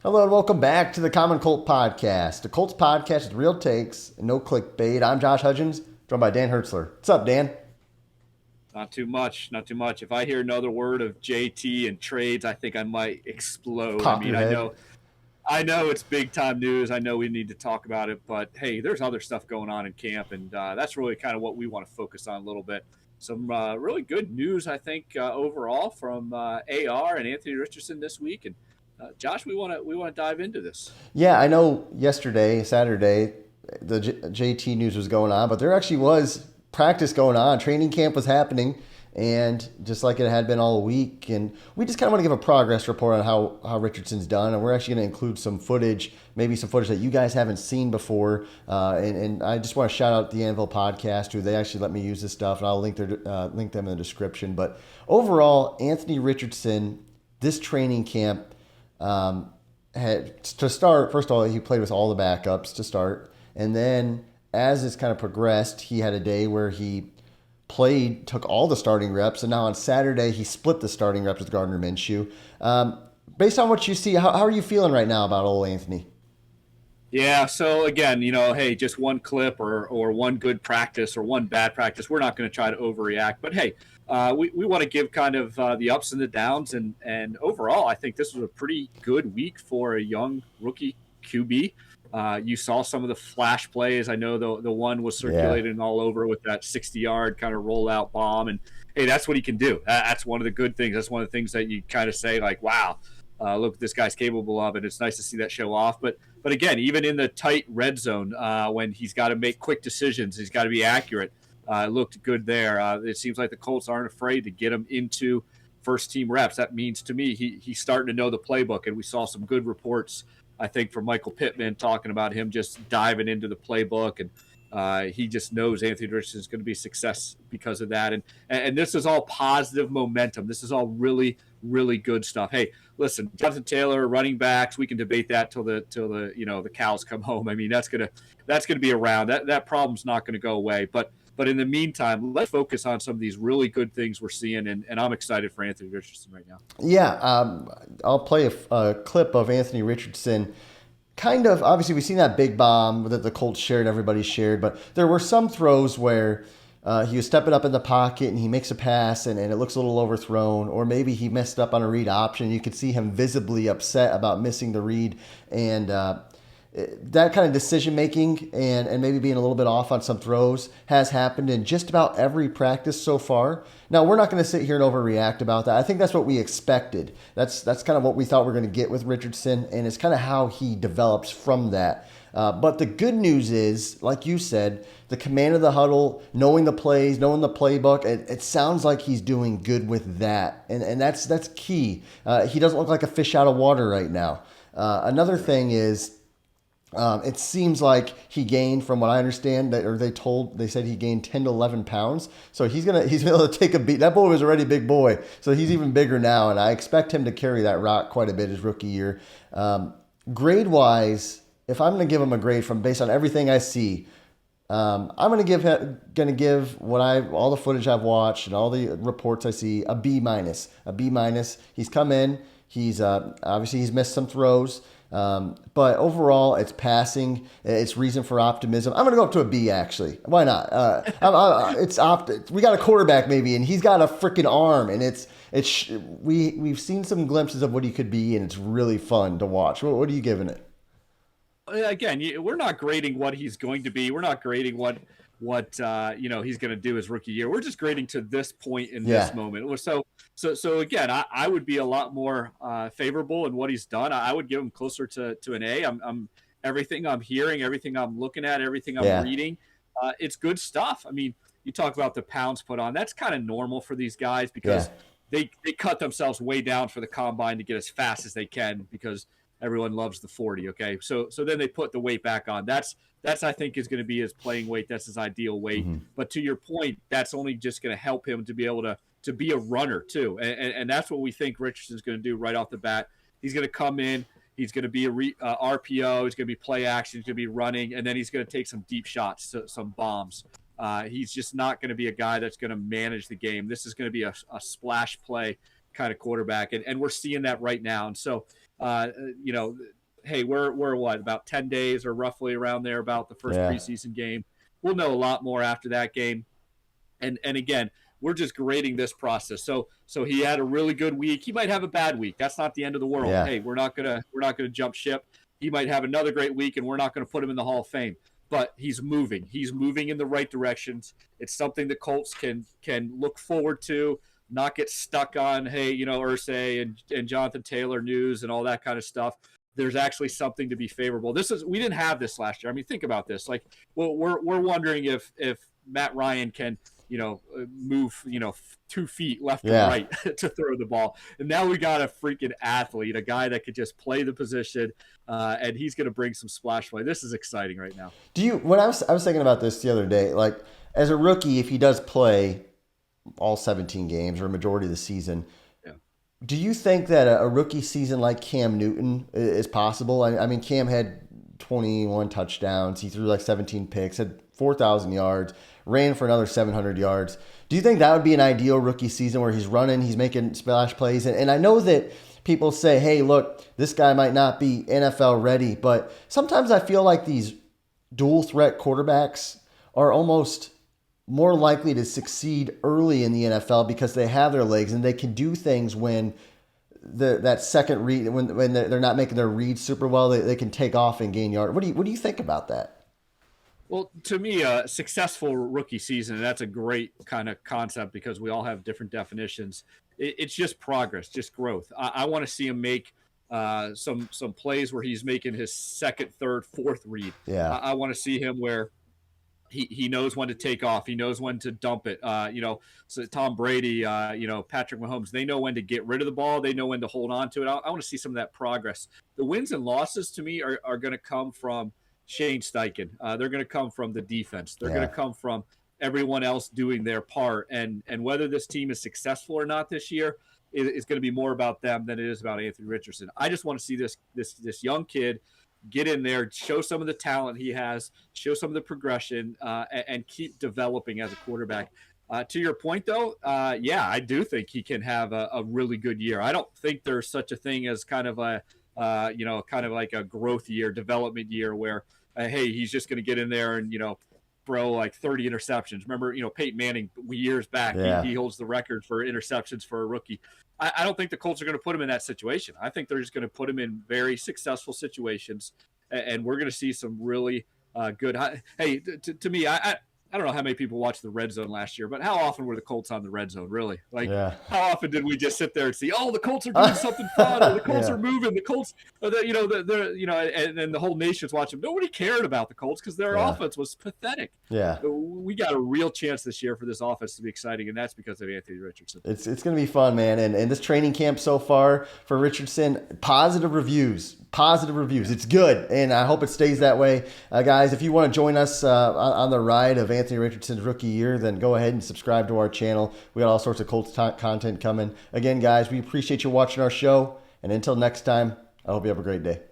Hello and welcome back to the Common Colt Podcast. The Colts Podcast with real takes and no clickbait. I'm Josh Hudgens, joined by Dan Hertzler. What's up, Dan? Not too much, not too much. If I hear another word of JT and trades, I think I might explode. Pop your I head. know it's big time news. I know we need to talk about it, but hey, there's other stuff going on in camp, and that's really kind of what we want to focus on a little bit. Some really good news, I think, overall from AR and Anthony Richardson this week. And Josh, we want to dive into this. Yeah, I know yesterday, Saturday, the JT news was going on, but there actually was practice going on. Training camp was happening, and just like it had been all week. And we just kind of want to give a progress report on how Richardson's done. And we're actually going to include some footage, maybe some footage that you guys haven't seen before. And I just want to shout out the Anvil Podcast, who they actually let me use this stuff, and I'll link them in the description. But overall, Anthony Richardson, this training camp, had to start. First of all, he played with all the backups to start, and then as it's kind of progressed, he had a day where he took all the starting reps, and now on Saturday he split the starting reps with Gardner Minshew. Based on what you see, how are you feeling right now about old Anthony? Yeah, so again, hey, just one clip or one good practice or one bad practice. We're not going to try to overreact, but hey, we want to give kind of the ups and the downs. And overall, I think this was a pretty good week for a young rookie QB. You saw some of the flash plays. I know the one was circulating all over with that 60-yard kind of rollout bomb. And hey, that's what he can do. That's one of the good things. That's one of the things that you kind of say like, wow, look what this guy's capable of. And it's nice to see that show off. But again, even in the tight red zone, when he's got to make quick decisions, he's got to be accurate. Looked good there. It seems like the Colts aren't afraid to get him into first-team reps. That means to me he's starting to know the playbook, and we saw some good reports, I think, from Michael Pittman talking about him just diving into the playbook, and he just knows Anthony Richardson is going to be a success because of that. And this is all positive momentum. This is all really, really good stuff. Hey, listen, Jonathan Taylor, running backs, we can debate that till the the cows come home. I mean, that's gonna be around. That problem's not going to go away. But in the meantime, let's focus on some of these really good things we're seeing, and I'm excited for Anthony Richardson right now. Yeah, I'll play a clip of Anthony Richardson. Kind of, obviously, we've seen that big bomb that the Colts shared, everybody shared, but there were some throws where he was stepping up in the pocket and he makes a pass and it looks a little overthrown, or maybe he messed up on a read option. You could see him visibly upset about missing the read, and that kind of decision making and maybe being a little bit off on some throws has happened in just about every practice so far. Now, we're not going to sit here and overreact about that. I think that's what we expected. That's kind of what we thought we are going to get with Richardson, and it's kind of how he develops from that. But the good news is, like you said, the command of the huddle, knowing the plays, knowing the playbook, it sounds like he's doing good with that. And that's key. He doesn't look like a fish out of water right now. Another thing is, it seems like he gained, from what I understand, they said he gained 10 to 11 pounds. So he's able to take a beat. That boy was already a big boy, so he's even bigger now, and I expect him to carry that rock quite a bit his rookie year. Grade wise, if I'm going to give him a grade based on everything I see, I'm going to give all the footage I've watched and all the reports I see a B minus. A B minus. He's come in. He's obviously he's missed some throws. But overall, it's passing. It's reason for optimism. I'm going to go up to a B, actually. Why not? We got a quarterback maybe, and he's got a freaking arm, and we've seen some glimpses of what he could be, and it's really fun to watch. What are you giving it? Again, we're not grading what he's going to be. We're not grading what he's going to do his rookie year. We're just grading to this point in this moment. So again, I would be a lot more favorable in what he's done. I would give him closer to an A. I'm everything I'm hearing, everything I'm looking at, everything I'm reading. It's good stuff. I mean, you talk about the pounds put on. That's kind of normal for these guys because they cut themselves way down for the combine to get as fast as they can because everyone loves the 40. Okay, so then they put the weight back on. That's I think is going to be his playing weight. That's his ideal weight. Mm-hmm. But to your point, that's only just going to help him to be able to be a runner too. And that's what we think Richardson's going to do right off the bat. He's going to come in. He's going to be a RPO. He's going to be play action. He's going to be running, and then he's going to take some deep shots, some bombs. He's just not going to be a guy that's going to manage the game. This is going to be a splash play kind of quarterback, and we're seeing that right now. And so you know, hey, we're what, about 10 days or roughly around there about the first preseason game. We'll know a lot more after that game. And again, we're just grading this process. So he had a really good week. He might have a bad week. That's not the end of the world. Yeah. Hey, we're not gonna jump ship. He might have another great week, and we're not going to put him in the Hall of Fame. But he's moving. He's moving in the right directions. It's something the Colts can look forward to, not get stuck on, hey, you know, Irsay and Jonathan Taylor news and all that kind of stuff. There's actually something to be favorable. We didn't have this last year. I mean, think about this. Like, well, we're wondering if Matt Ryan can, you know, move, you know, 2 feet left and right to throw the ball. And now we got a freaking athlete, a guy that could just play the position, and he's going to bring some splash play. This is exciting right now. When I was thinking about this the other day, like, as a rookie, if he does play all 17 games or a majority of the season, do you think that a rookie season like Cam Newton is possible? I mean, Cam had 21 touchdowns. He threw like 17 picks, had 4,000 yards, ran for another 700 yards. Do you think that would be an ideal rookie season where he's running, he's making splash plays? And I know that people say, hey, look, this guy might not be NFL ready, but sometimes I feel like these dual threat quarterbacks are almost more likely to succeed early in the NFL because they have their legs and they can do things when that second read, when they're not making their reads super well, they can take off and gain yard. What do you think about that? Well, to me, a successful rookie season, and that's a great kind of concept because we all have different definitions. It's just progress, just growth. I want to see him make some plays where he's making his second, third, fourth read. Yeah, I want to see him where he knows when to take off. He knows when to dump it. You know, so Tom Brady, you know, Patrick Mahomes, they know when to get rid of the ball. They know when to hold on to it. I want to see some of that progress. The wins and losses to me are going to come from Shane Steichen. They're going to come from the defense. They're going to come from everyone else doing their part. And whether this team is successful or not this year, it's going to be more about them than it is about Anthony Richardson. I just want to see this young kid get in there, show some of the talent he has, show some of the progression, and keep developing as a quarterback. To your point, though, I do think he can have a really good year. I don't think there's such a thing as kind of a, kind of like a growth year, development year where, hey, he's just going to get in there and, you know, throw like 30 interceptions. Remember, you know, Peyton Manning years back, he holds the record for interceptions for a rookie. I don't think the Colts are going to put him in that situation. I think they're just going to put him in very successful situations, and we're going to see some really good. Hey, to me, I don't know how many people watched the Red Zone last year, but how often were the Colts on the Red Zone, really? Like, how often did we just sit there and see, oh, the Colts are doing something fun, or the Colts are moving, the Colts, and the whole nation's watching. Nobody cared about the Colts because their offense was pathetic. Yeah. We got a real chance this year for this offense to be exciting, and that's because of Anthony Richardson. It's going to be fun, man. And this training camp so far for Richardson, positive reviews. It's good, and I hope it stays that way. Guys, if you want to join us on the ride of Anthony Richardson's rookie year, then go ahead and subscribe to our channel. We got all sorts of Colts content coming. Again, guys, we appreciate you watching our show, and until next time, I hope you have a great day.